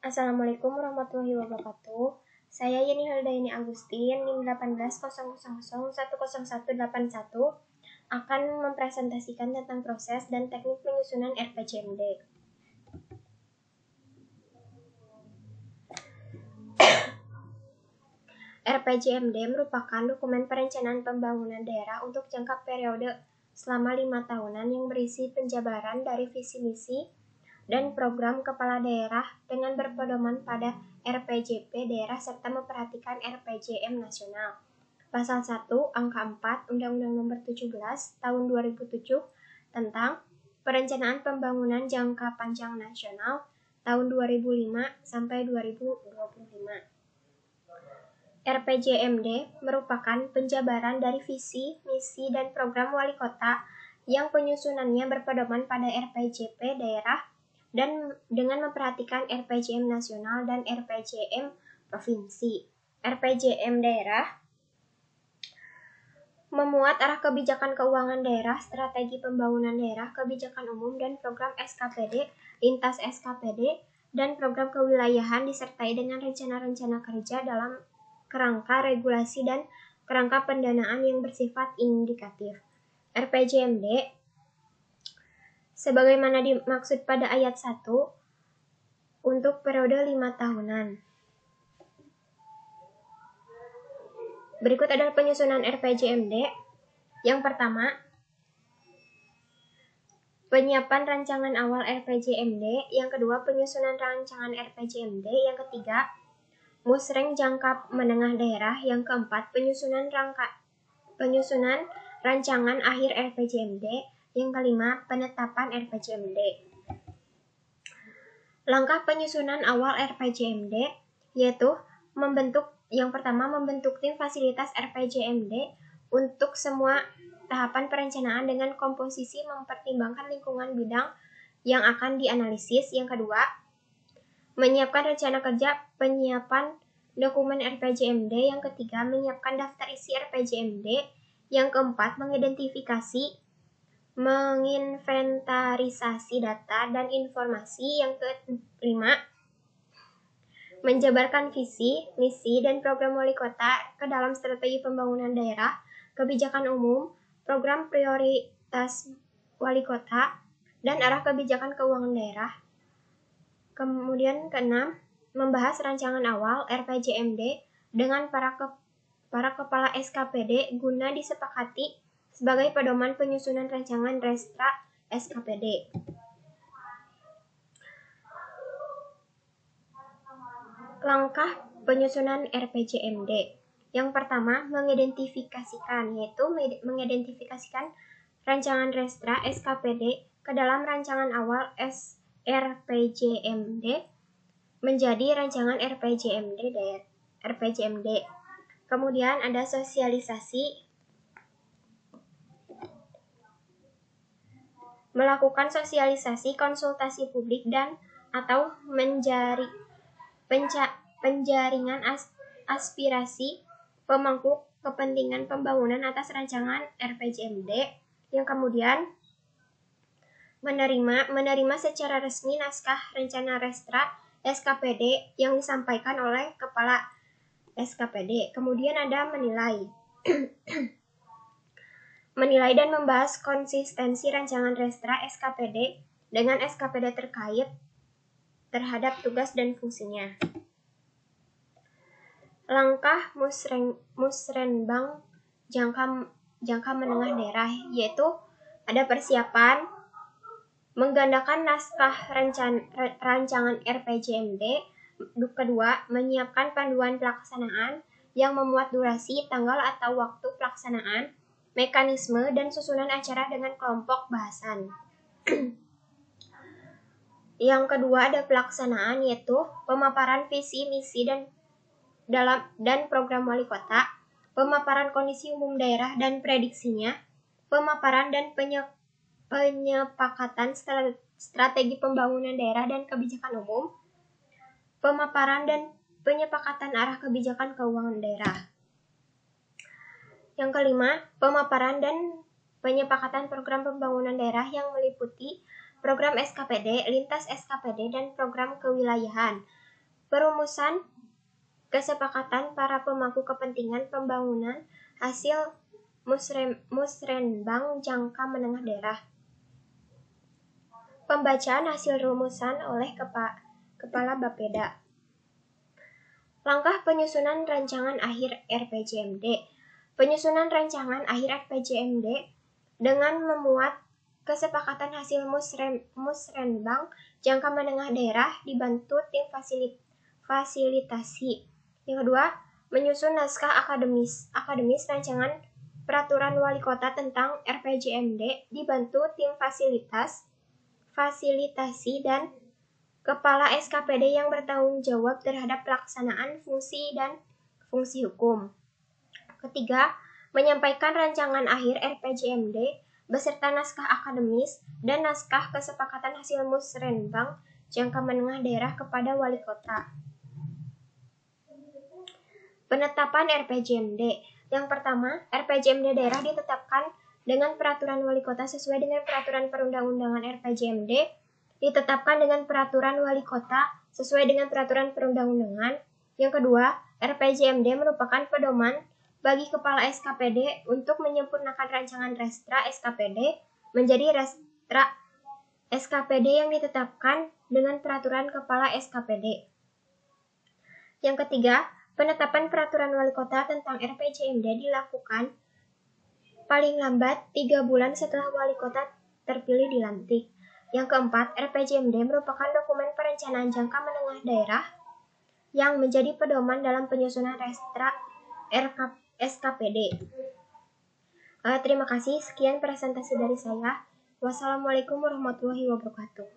Assalamualaikum warahmatullahi wabarakatuh. Saya Yeni Haldaini Agustin, NIM 18.00010181 akan mempresentasikan tentang proses dan teknik penyusunan RPJMD. RPJMD merupakan dokumen perencanaan pembangunan daerah untuk jangka periode selama 5 tahunan yang berisi penjabaran dari visi misi dan program kepala daerah dengan berpedoman pada RPJP daerah serta memperhatikan RPJM nasional. Pasal 1 Angka 4 Undang-Undang Nomor 17 Tahun 2007 tentang Perencanaan Pembangunan Jangka Panjang Nasional tahun 2005 sampai 2025. RPJMD merupakan penjabaran dari visi, misi, dan program wali kota yang penyusunannya berpedoman pada RPJP daerah dan dengan memperhatikan RPJM nasional dan RPJM provinsi. RPJM daerah memuat arah kebijakan keuangan daerah, strategi pembangunan daerah, kebijakan umum, dan program SKPD, lintas SKPD, dan program kewilayahan disertai dengan rencana-rencana kerja dalam kerangka regulasi dan kerangka pendanaan yang bersifat indikatif. RPJMD sebagaimana dimaksud pada ayat 1 untuk periode 5 tahunan. Berikut adalah penyusunan RPJMD. Yang pertama, penyiapan rancangan awal RPJMD. Yang kedua, penyusunan rancangan RPJMD. Yang ketiga, musreng jangka menengah daerah. Yang keempat, penyusunan rancangan akhir RPJMD. Yang kelima, penetapan RPJMD. Langkah penyusunan awal RPJMD yaitu yang pertama, membentuk tim fasilitas RPJMD untuk semua tahapan perencanaan dengan komposisi mempertimbangkan lingkungan bidang yang akan dianalisis. Yang kedua, menyiapkan rencana kerja penyiapan dokumen RPJMD. Yang ketiga, menyiapkan daftar isi RPJMD. Yang keempat, menginventarisasi data dan informasi. Yang kelima, menjabarkan visi, misi, dan program wali kota ke dalam strategi pembangunan daerah, kebijakan umum, program prioritas wali kota, dan arah kebijakan keuangan daerah. Kemudian keenam, membahas rancangan awal RPJMD dengan para kepala SKPD guna disepakati sebagai pedoman penyusunan rancangan restra SKPD. Langkah penyusunan RPJMD. Yang pertama, mengidentifikasikan rancangan restra SKPD ke dalam rancangan awal RPJMD menjadi rancangan RPJMD. Kemudian ada sosialisasi. Melakukan sosialisasi, konsultasi publik dan atau penjaringan aspirasi pemangku kepentingan pembangunan atas rancangan RPJMD. Yang kemudian menerima secara resmi naskah rencana restra SKPD yang disampaikan oleh kepala SKPD. Kemudian ada menilai dan membahas konsistensi rancangan restra SKPD dengan SKPD terkait terhadap tugas dan fungsinya. Langkah musrenbang jangka menengah daerah yaitu ada persiapan, menggandakan naskah rancangan RPJMD. Kedua, menyiapkan panduan pelaksanaan yang memuat durasi, tanggal atau waktu pelaksanaan, mekanisme, dan susunan acara dengan kelompok bahasan. Yang kedua ada pelaksanaan yaitu pemaparan visi, misi, dan program wali kota, pemaparan kondisi umum daerah dan prediksinya, pemaparan dan penyepakatan strategi pembangunan daerah dan kebijakan umum, pemaparan dan penyepakatan arah kebijakan keuangan daerah. Yang kelima, pemaparan dan penyepakatan program pembangunan daerah yang meliputi program SKPD, lintas SKPD, dan program kewilayahan. perumusan kesepakatan para pemangku kepentingan pembangunan hasil musrenbang jangka menengah daerah. Pembacaan hasil rumusan oleh Kepala Bapeda. Langkah penyusunan rancangan akhir RPJMD. Penyusunan rancangan akhir RPJMD dengan memuat kesepakatan hasil musrenbang jangka menengah daerah dibantu tim fasilitasi. Yang kedua, menyusun naskah akademis rancangan peraturan wali kota tentang RPJMD dibantu tim fasilitasi dan Kepala SKPD yang bertanggung jawab terhadap pelaksanaan fungsi dan fungsi hukum. Ketiga, menyampaikan rancangan akhir RPJMD beserta naskah akademis dan naskah kesepakatan hasil musrenbang jangka menengah daerah kepada wali kota. Penetapan RPJMD. Yang pertama, RPJMD daerah ditetapkan dengan peraturan wali kota sesuai dengan peraturan perundang-undangan RPJMD, ditetapkan dengan peraturan wali kota sesuai dengan peraturan perundang-undangan. Yang kedua, RPJMD merupakan pedoman bagi Kepala SKPD untuk menyempurnakan rancangan Restra SKPD menjadi Restra SKPD yang ditetapkan dengan peraturan Kepala SKPD. Yang ketiga, penetapan peraturan wali kota tentang RPJMD dilakukan paling lambat 3 bulan setelah wali kota terpilih dilantik. Yang keempat, RPJMD merupakan dokumen perencanaan jangka menengah daerah yang menjadi pedoman dalam penyusunan Restra SKPD. Terima kasih, sekian presentasi dari saya. Wassalamualaikum warahmatullahi wabarakatuh.